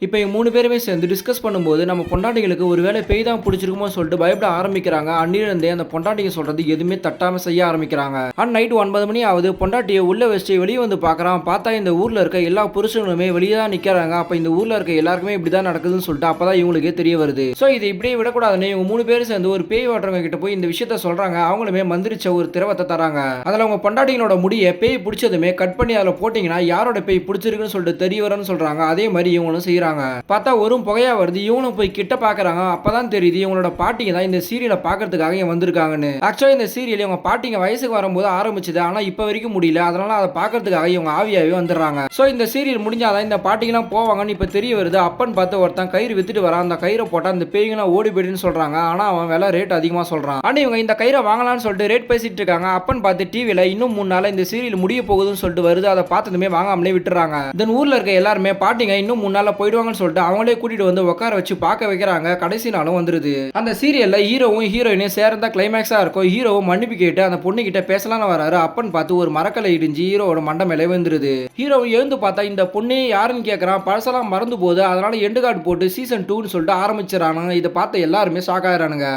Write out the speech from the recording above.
இப்போ இவங்க 3 பேருமே சேர்ந்து டிஸ்கஸ் பண்ணும்போது, நம்ம பொண்டாட்டிகளுக்கு ஒரு வேளை பேய் தான் புடிச்சிருக்குமோன்னு சொல்லிட்டு பயப்பட ஆரம்பிக்கிறாங்க. அன்னிலிருந்தே அந்த பொண்டாட்டிங்க சொல்றது எதுவுமே தட்டாம செய்ய ஆரம்பிக்கிறாங்க. நைட் 9 மணி ஆகுது. பொண்டாட்டிய உள்ள வச்சுட்டு வெளிய வந்து பார்க்குறான். பார்த்தா இந்த ஊர்ல இருக்க எல்லா புருஷங்களுமே வெளிய தான் நிக்கிறாங்க. அப்ப இந்த ஊர்ல இருக்க எல்லாருக்குமே இப்படி தான் நடக்குதுன்னு சொல்லிட்டு அப்பதான் இவங்களுக்கே தெரிய வருது. ஸோ இது இப்படியே விடக்கூடாதுன்னு இவங்க 3 பேரும் சேர்ந்து ஒரு பேய் ஓட்டுறவங்க கிட்ட போய் இந்த விஷயத்த சொல்றாங்க. அவங்களுமே மந்திரிச்ச ஒரு திரவத்தை தராங்க. அதுல உங்க பொண்டாட்டிகளோட முடிய பேய் பிடிச்சதுமே கட் பண்ணி அதுல போட்டீங்கன்னா யாரோட பேய் பிடிச்சிருக்குன்னு சொல்லிட்டு தெரிய வரும்னு சொல்றாங்க. அதே மாதிரி இவங்களும் செய்யறாங்க. பார்த்தா ஒரு புகையா வருது. இவனும் போய் கிட்ட பாக்குறாங்க. அப்பதான் தெரியுது இவங்களோட பாட்டிங்க தான் இந்த சீரியலை பாக்குறதுக்காக இங்க வந்திருக்காங்கன்னு. ஆக்சுவலா இந்த சீரியல் இவங்க பாட்டிங்க வயசுக்கு வரும்போது ஆரம்பிச்சது. ஆனா இப்ப வரைக்கும் முடியல. அதனால அதை பாக்குறதுக்காக இவங்க ஆவியாவே வந்துடுறாங்க. சோ இந்த சீரியல் முடிஞ்சாதான் இந்த பாட்டிங்கெல்லாம் போவாங்கன்னு இப்ப தெரிய வருது. அப்பன்னு பார்த்து ஒருத்தன் கயிறு வித்துட்டு வரான். அந்த கயிறை போட்டா அந்த பேய்ங்கெல்லாம் ஓடி போயிடுன்னு சொல்றாங்க. ஆனா அவன் விலை ரேட் அதிகமா சொல்றான். ஆனா இவங்க இந்த கயிறை வாங்கலாம்னு சொல்லிட்டு ரேட் பேசிட்டு இருக்காங்க. அப்பன்னு பார்த்து டிவில இன்னும் 3 நாள் இந்த சீரியல் முடிய போகுதுன்னு சொல்லிட்டு வருது. அதை பார்த்ததுமே வாங்காமலே விட்டுறாங்க. தென் ஊர்ல இருக்க எல்லாருமே பாட்டிங்க இன்னும் 3 நாள்ல போயிடுவாங்கன்னு சொல்லிட்டு அவங்களே கூட்டிட்டு வந்து உட்கார வச்சு பார்க்க வைக்கிறாங்க. கடைசி நாளும் வந்துருது. அந்த சீரியல்ல ஹீரோவும் ஹீரோயினும் சேர்ந்தா கிளைமேக்ஸா இருக்கும். ஹீரோவும் மன்னிப்பு கேட்டு அந்த பொண்ணு கிட்ட பேசலாம்னு வராரு. அப்பன்னு பார்த்து ஒரு மரக்கலை இடிஞ்சு ஹீரோவோட மண்டை மேலே வந்துருது. ஹீரோ எழுந்து பார்த்தா இந்த பொண்ணே யாருன்னு கேட்கறான். பழசெல்லாம் மறந்து போகுது. அதனால எண்டு கார்டு போட்டு சீசன் 2ன்னு சொல்லிட்டு ஆரம்பிச்சிடறானுங்க. இதை பார்த்து எல்லாருமே ஷாக் ஆயிரானுங்க.